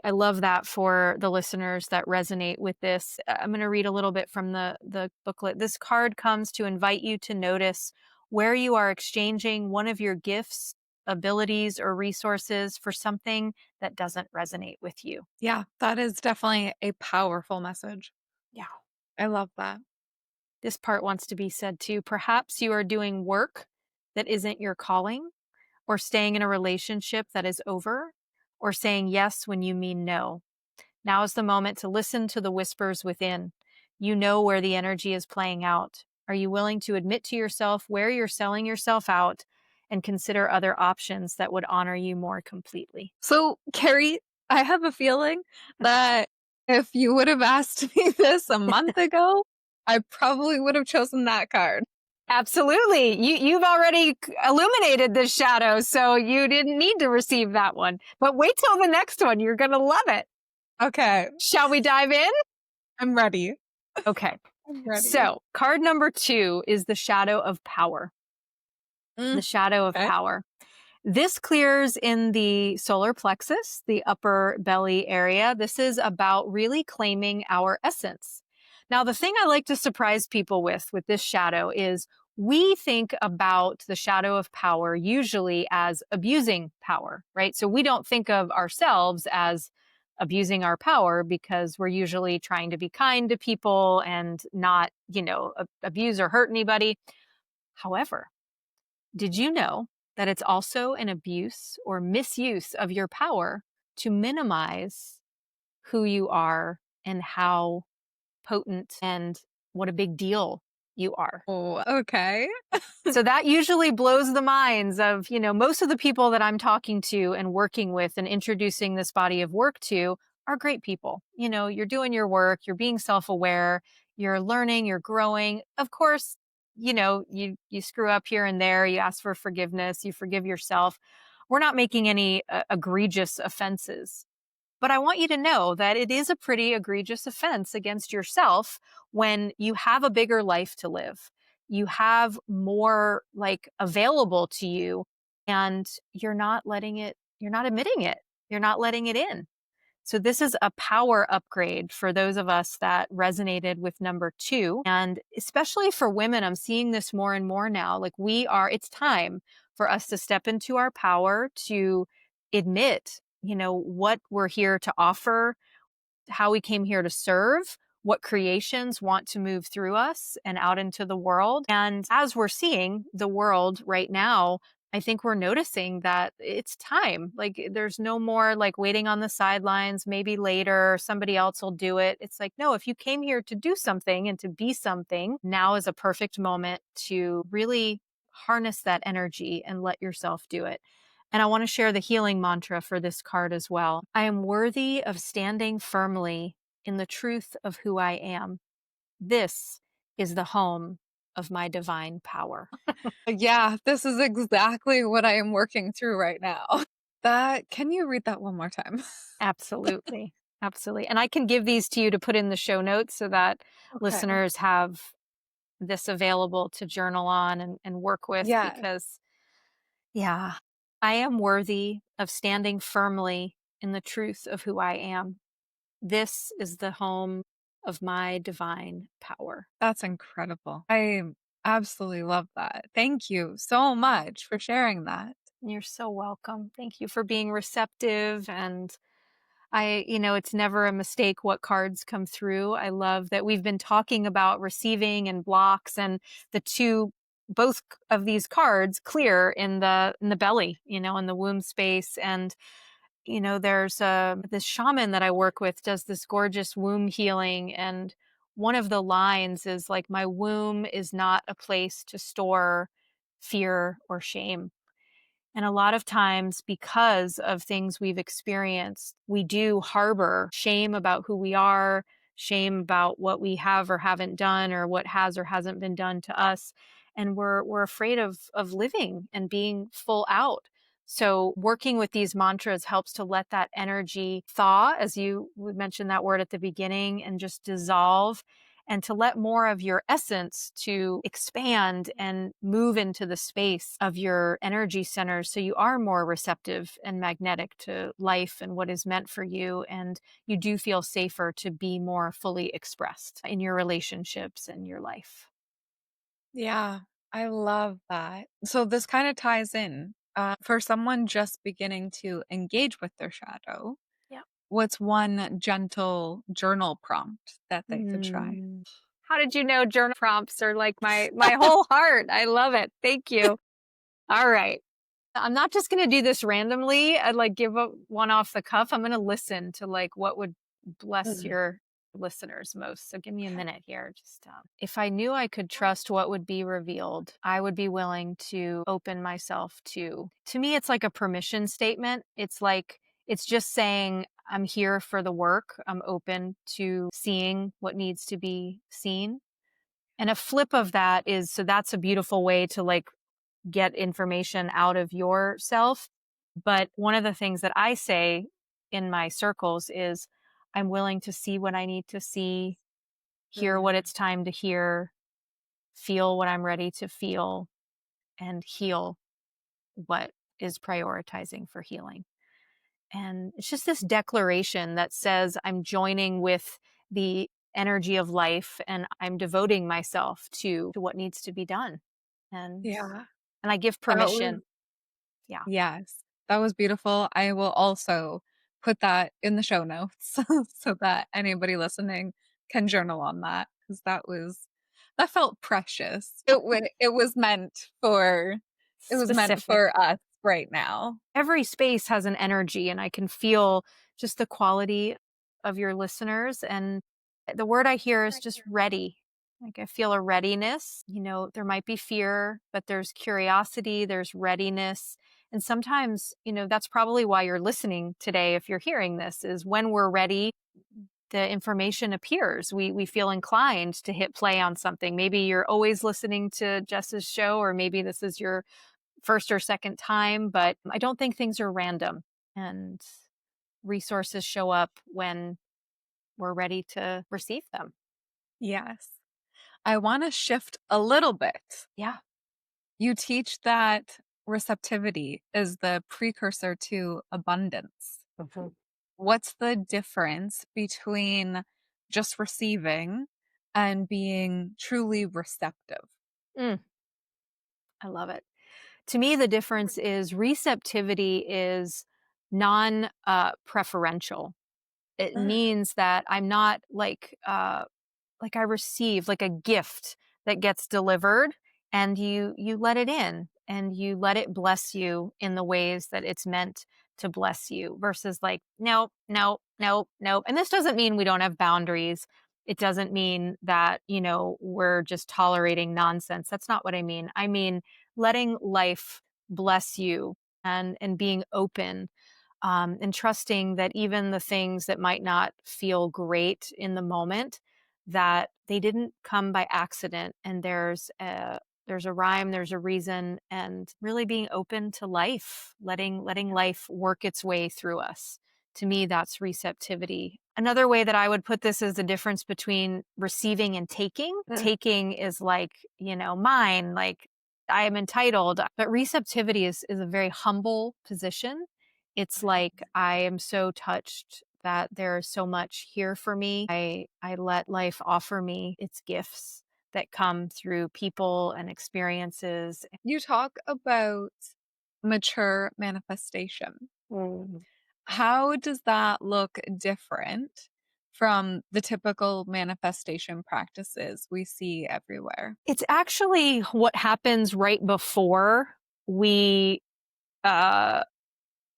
I love that for the listeners that resonate with this. I'm going to read a little bit from the booklet. This card comes to invite you to notice where you are exchanging one of your gifts, abilities, or resources for something that doesn't resonate with you. Yeah, that is definitely a powerful message. Yeah. I love that. This part wants to be said too. Perhaps you are doing work that isn't your calling, or staying in a relationship that is over, or saying yes when you mean no. Now is the moment to listen to the whispers within. You know where the energy is playing out. Are you willing to admit to yourself where you're selling yourself out and consider other options that would honor you more completely? So, Carrie, I have a feeling that if you would have asked me this a month ago, I probably would have chosen that card. Absolutely. You've already illuminated the shadow, so you didn't need to receive that one. But wait till the next one. You're going to love it. Okay, Shall we dive in? I'm ready. Okay. I'm ready. So, card number 2 is the shadow of power. The Mm, shadow of okay. power. This clears in the solar plexus, the upper belly area. This is about really claiming our essence. Now, the thing I like to surprise people with this shadow is, we think about the shadow of power usually as abusing power, right? So we don't think of ourselves as abusing our power because we're usually trying to be kind to people and not, abuse or hurt anybody. However, did you know that it's also an abuse or misuse of your power to minimize who you are and how potent and what a big deal you are? Oh, okay. So that usually blows the minds of, most of the people that I'm talking to and working with and introducing this body of work to are great people. You're doing your work, you're being self-aware, you're learning, you're growing. Of course, you screw up here and there, you ask for forgiveness, you forgive yourself. We're not making any egregious offenses. But I want you to know that it is a pretty egregious offense against yourself when you have a bigger life to live. You have more like available to you, and you're not admitting it. You're not letting it in. So this is a power upgrade for those of us that resonated with number 2. And especially for women, I'm seeing this more and more now. Like, it's time for us to step into our power, to admit, what we're here to offer, how we came here to serve, what creations want to move through us and out into the world. And as we're seeing the world right now, I think we're noticing that it's time. Like, there's no more like waiting on the sidelines, maybe later, somebody else will do it. It's like, no, if you came here to do something and to be something, now is a perfect moment to really harness that energy and let yourself do it. And I want to share the healing mantra for this card as well. I am worthy of standing firmly in the truth of who I am. This is the home of my divine power. Yeah, this is exactly what I am working through right now. Can you read that one more time? Absolutely. Absolutely. And I can give these to you to put in the show notes so that Okay. listeners have this available to journal on and work with, Yeah, because, yeah, I am worthy of standing firmly in the truth of who I am. This is the home of my divine power. that's incredible. I absolutely love that. Thank you so much for sharing that. You're so welcome. Thank you for being receptive. And it's never a mistake what cards come through. I love that we've been talking about receiving and blocks, and the two, both of these cards clear in the belly, in the womb space. And there's this shaman that I work with does this gorgeous womb healing, and one of the lines is like, my womb is not a place to store fear or shame. And a lot of times, because of things we've experienced, we do harbor shame about who we are, shame about what we have or haven't done, or what has or hasn't been done to us. And we're afraid of living and being full out. So working with these mantras helps to let that energy thaw, as you mentioned that word at the beginning, and just dissolve, and to let more of your essence to expand and move into the space of your energy centers, so you are more receptive and magnetic to life and what is meant for you, and you do feel safer to be more fully expressed in your relationships and your life. Yeah, I love that. So this kind of ties in for someone just beginning to engage with their shadow. Yeah. What's one gentle journal prompt that they could try? Mm. How did you know journal prompts are like my whole heart? I love it. Thank you. All right. I'm not just going to do this randomly. I'd like give one off the cuff. I'm going to listen to like what would bless Mhm. your listeners most. So give me a Okay. minute here. Just if I knew I could trust what would be revealed, I would be willing to open myself to. To me, it's like a permission statement. It's like it's just saying I'm here for the work. I'm open to seeing what needs to be seen. And a flip of that is, so that's a beautiful way to like get information out of yourself. But one of the things that I say in my circles is, I'm willing to see what I need to see, hear what Mm. it's time to hear, feel what I'm ready to feel, and heal what is prioritizing for healing. And it's just this declaration that says, I'm joining with the energy of life, and I'm devoting myself to what needs to be done. And Yeah, and I give that was permission. Yeah. yes, that was beautiful. I will also put that in the show notes so that anybody listening can journal on that because that felt precious. It was meant Specific. for us right now. Every space has an energy, and I can feel just the quality of your listeners. And the word I hear is just ready. Like I feel a readiness. There might be fear, but there's curiosity, there's readiness. And sometimes, that's probably why you're listening today. If you're hearing this, is when we're ready, the information appears. We feel inclined to hit play on something. Maybe you're always listening to Jess's show, or maybe this is your first or second time, but I don't think things are random, and resources show up when we're ready to receive them. Yes. I want to shift a little bit. Yeah. You teach that receptivity is the precursor to abundance. Mhm. What's the difference between just receiving and being truly receptive? Mm, I love it. To me, the difference is receptivity is non preferential. It means that I'm not like I receive like a gift that gets delivered, and you let it in, and you let it bless you in the ways that it's meant to bless you, versus like, no, no, no, no. And this doesn't mean we don't have boundaries. It doesn't mean that, we're just tolerating nonsense. That's not what I mean. I mean letting life bless you, and being open, and trusting that even the things that might not feel great in the moment, that they didn't come by accident, and there's a rhyme, there's a reason, and really being open to life, letting life work its way through us. To me, that's receptivity. Another way that I would put this is the difference between receiving and taking. Taking is like, mine, like I am entitled, but receptivity is a very humble position. It's like, I am so touched that there's so much here for me. I let life offer me its gifts that come through people and experiences. You talk about mature manifestation. Mm. How does that look different from the typical manifestation practices we see everywhere? It's actually what happens right before we uh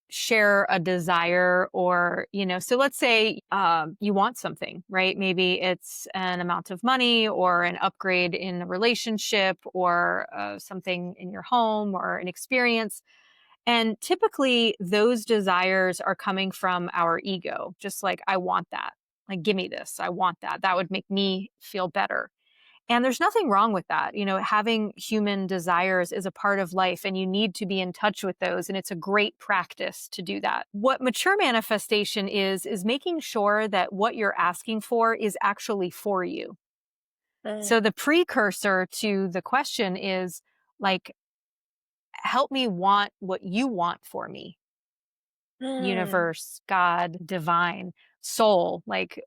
share a desire, or so let's say you want something, right? Maybe it's an amount of money or an upgrade in a relationship, or something in your home or an experience. And typically those desires are coming from our ego, just like, I want that, like, give me this, I want that, that would make me feel better. And there's nothing wrong with that. Having human desires is a part of life, and you need to be in touch with those. And it's a great practice to do that. What mature manifestation is making sure that what you're asking for is actually for you. So the precursor to the question is, like, help me want what you want for me. Mm. Universe, God, divine, soul, like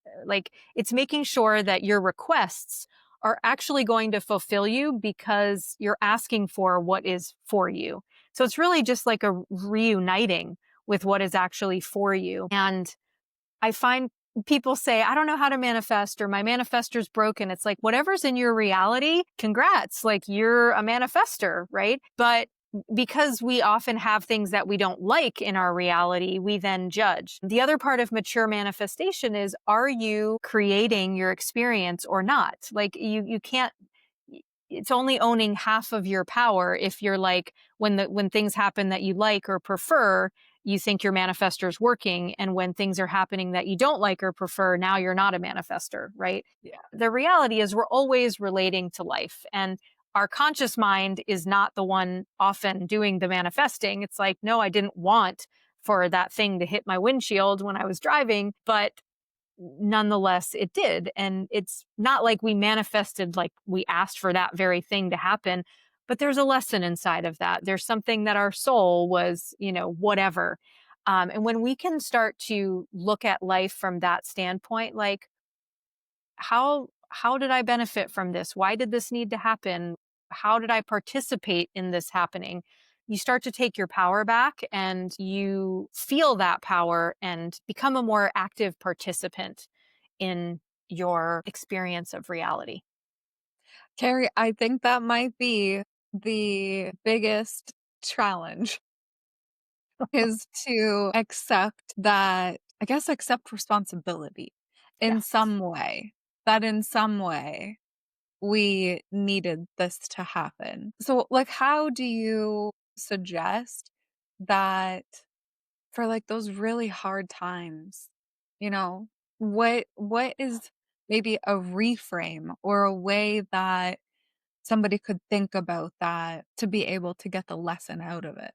it's making sure that your requests are actually going to fulfill you because you're asking for what is for you. So it's really just like a reuniting with what is actually for you. And I find people say, I don't know how to manifest, or my manifestor's broken. It's like, whatever's in your reality, congrats. Like, you're a manifester, right? But because we often have things that we don't like in our reality, we then judge. The other part of mature manifestation is, are you creating your experience or not? Like, you can't, it's only owning half of your power if you're like, when things happen that you like or prefer, you think your manifestor is working, and when things are happening that you don't like or prefer, now you're not a manifestor, right? Yeah. The reality is we're always relating to life, and our conscious mind is not the one often doing the manifesting. It's like, no, I didn't want for that thing to hit my windshield when I was driving, but nonetheless it did. And it's not like we manifested, like we asked for that very thing to happen, but there's a lesson inside of that. There's something that our soul was, whatever. And when we can start to look at life from that standpoint, like, how did I benefit from this? Why did this need to happen? How did I participate in this happening? You start to take your power back, and you feel that power and become a more active participant in your experience of reality. Carrie, I think that might be the biggest challenge is to accept that, I guess, accept responsibility in Yes. some way, that in some way we needed this to happen. So, like, how do you suggest that for like those really hard times, you know, what is maybe a reframe or a way that somebody could think about that to be able to get the lesson out of it?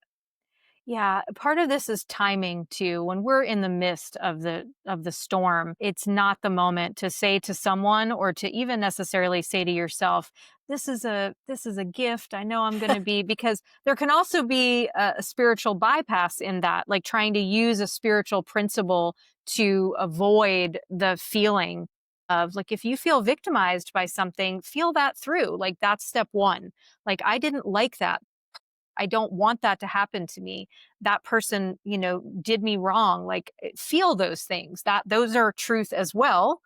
Yeah, part of this is timing too. When we're in the midst of the storm, it's not the moment to say to someone, or to even necessarily say to yourself, this is a gift. I know I'm going to be, because there can also be a spiritual bypass in that, like trying to use a spiritual principle to avoid the feeling of, like, if you feel victimized by something, feel that through. Like, that's step 1. Like, I didn't like that. I don't want that to happen to me. That person, did me wrong. Like, feel those things. That those are truth as well,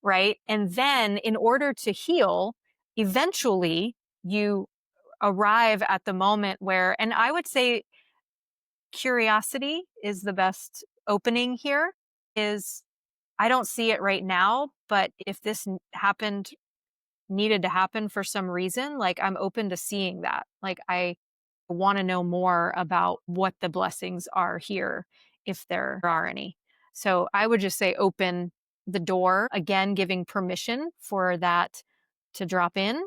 right? And then in order to heal, eventually you arrive at the moment where, and I would say curiosity is the best opening here, is, I don't see it right now, but if this needed to happen for some reason, like, I'm open to seeing that. Like, I want to know more about what the blessings are here, if there are any. So I would just say, open the door, again, giving permission for that to drop in,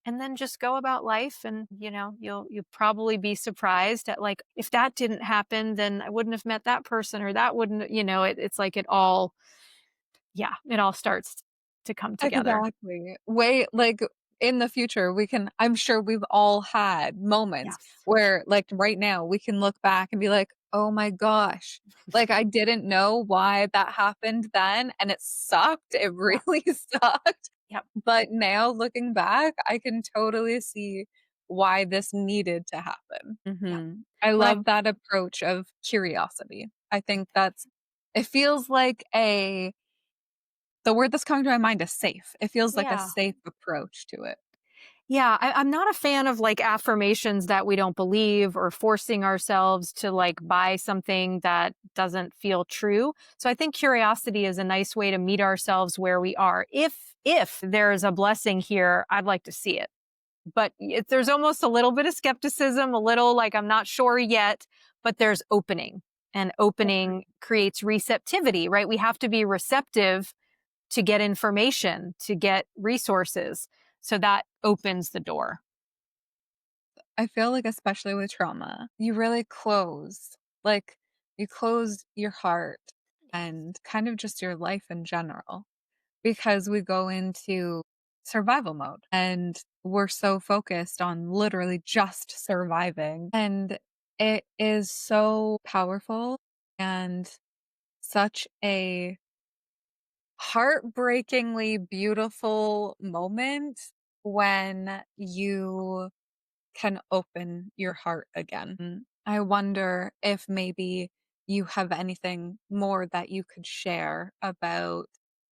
and then just go about life. And you'll probably be surprised at, like, if that didn't happen, then I wouldn't have met that person, or that wouldn't, it's like it all starts to come together. Exactly. Way like in the future, I'm sure we've all had moments Yes, for sure. where, like, right now, we can look back and be like, "Oh my gosh, like, I didn't know why that happened then, and it sucked. It Yeah. really sucked." Yep. But now looking back, I can totally see why this needed to happen. Yeah. I When I love that approach of curiosity. I think it feels like the word that's coming to my mind is safe. It feels like a Yeah. safe approach to it. Yeah, I'm not a fan of like affirmations that we don't believe or forcing ourselves to like buy something that doesn't feel true. So I think curiosity is a nice way to meet ourselves where we are. If there's a blessing here, I'd like to see it. But there's almost a little bit of skepticism, a little like I'm not sure yet, but there's opening. And opening creates receptivity, right? We have to be receptive to get information, to get resources. So that opens the door. I feel like especially with trauma, you really like you close your heart and kind of just your life in general because we go into survival mode and we're so focused on literally just surviving. And it is so powerful and such a heartbreakingly beautiful moment when you can open your heart again. I wonder if maybe you have anything more that you could share about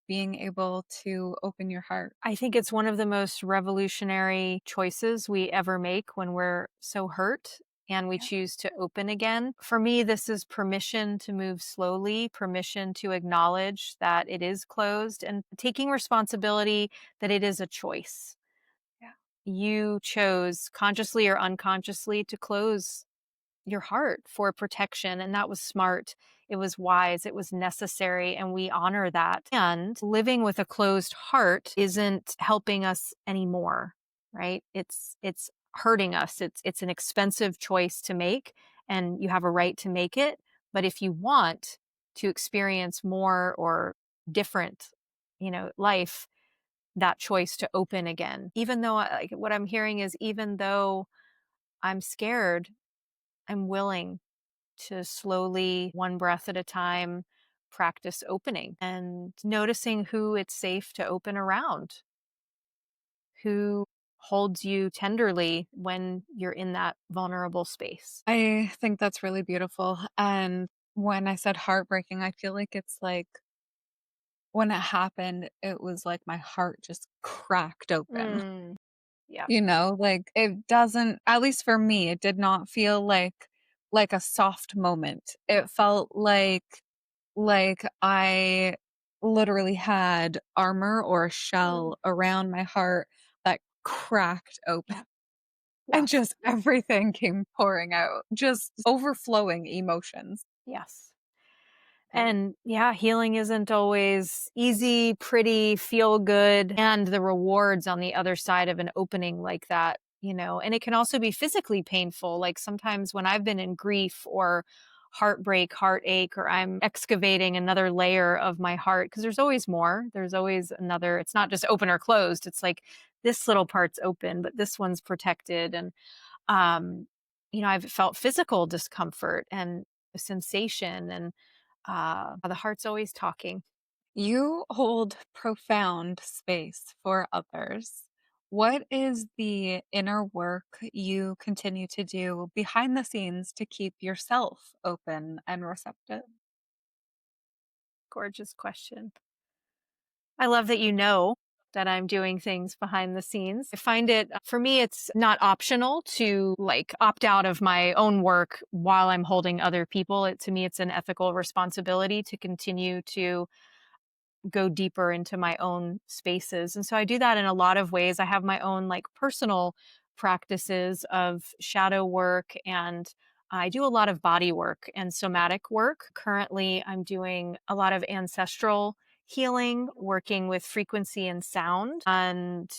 being able to open your heart. I think it's one of the most revolutionary choices we ever make when we're so hurt and we Yeah. choose to open again. For me, this is permission to move slowly, permission to acknowledge that it is closed, and taking responsibility that it is a choice. Yeah. You chose consciously or unconsciously to close your heart for protection. And that was smart. It was wise. It was necessary. And we honor that. And living with a closed heart isn't helping us anymore, right? It's hurting us. It's an expensive choice to make, and you have a right to make it. But if you want to experience more or different, life, that choice to open again, even though like what I'm hearing is, even though I'm scared, I'm willing to slowly, one breath at a time, practice opening and noticing who it's safe to open around, who holds you tenderly when you're in that vulnerable space. I think that's really beautiful. And when I said heartbreaking, I feel like it's like when it happened, it was like my heart just cracked open. Mm, yeah. Like it doesn't, at least for me, it did not feel like a soft moment. It felt like I literally had armor or a Mm, shell around my heart that cracked open yeah. and Yes. just everything came pouring out, just overflowing emotions. Yes. And yeah, healing isn't always easy, pretty, feel good, and the rewards on the other side of an opening like that, and it can also be physically painful. Like sometimes when I've been in grief or heartbreak, heartache, or I'm excavating another layer of my heart, because there's always more, there's always another, it's not just open or closed. It's like this little part's open, but this one's protected. And, um, I've felt physical discomfort and sensation, and the heart's always talking. You hold profound space for others. What is the inner work you continue to do behind the scenes to keep yourself open and receptive? Gorgeous question. I love that you know that I'm doing things behind the scenes. I find it, for me, it's not optional to like opt out of my own work while I'm holding other people. To me, it's an ethical responsibility to continue to go deeper into my own spaces. And so I do that in a lot of ways. I have my own like personal practices of shadow work, and I do a lot of body work and somatic work. Currently, I'm doing a lot of ancestral healing, working with frequency and sound. And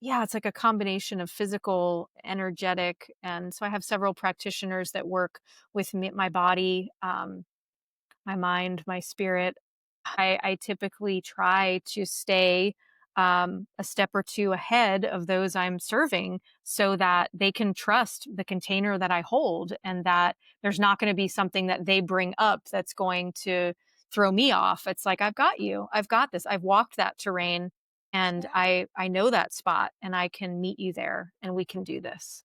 yeah, it's like a combination of physical, energetic. And so I have several practitioners that work with me, my body, my mind, my spirit. I typically try to stay a step or two ahead of those I'm serving so that they can trust the container that I hold, and that there's not going to be something that they bring up that's going to throw me off. It's like, I've got you. I've got this. I've walked that terrain. And I know that spot and I can meet you there and we can do this.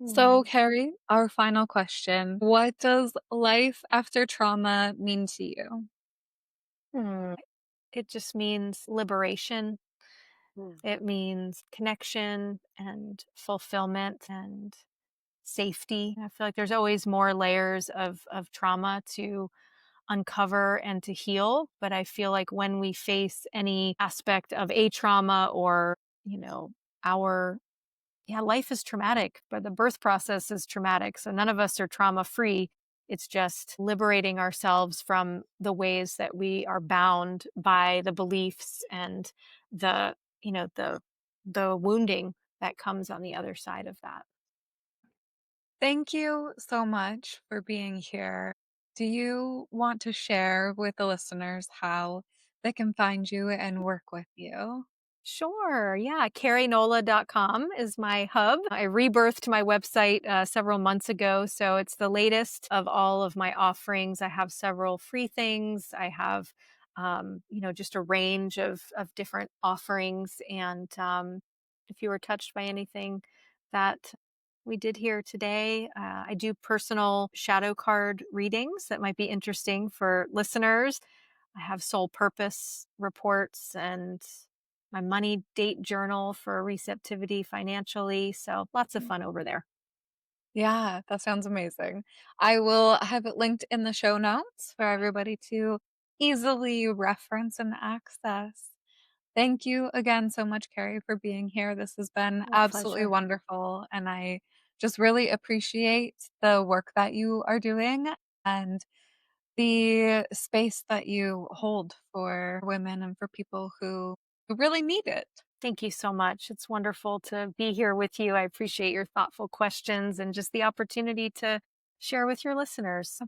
So, Keri, our final question. What does life after trauma mean to you? Hmm. It just means liberation. It means connection and fulfillment and safety. I feel like there's always more layers of trauma to uncover and to heal. But I feel like when we face any aspect of a trauma or, you know, our yeah, life is traumatic, but the birth process is traumatic. So none of us are trauma free. It's just liberating ourselves from the ways that we are bound by the beliefs and the, you know, the wounding that comes on the other side of that. Thank you so much for being here. Do you want to share with the listeners how they can find you and work with you? Sure. Yeah. KeriNola.com is my hub. I rebirthed my website several months ago. So it's the latest of all of my offerings. I have several free things. I have, just a range of different offerings. And if you were touched by anything that we did here today, I do personal shadow card readings that might be interesting for listeners. I have soul purpose reports and my money date journal for receptivity financially. So lots of fun over there. Yeah, that sounds amazing. I will have it linked in the show notes for everybody to easily reference and access. Thank you again so much, Keri, for being here. This has been My absolutely pleasure. wonderful. And I just really appreciate the work that you are doing and the space that you hold for women and for people who really need it. Thank you so much. It's wonderful to be here with you. I appreciate your thoughtful questions and just the opportunity to share with your listeners.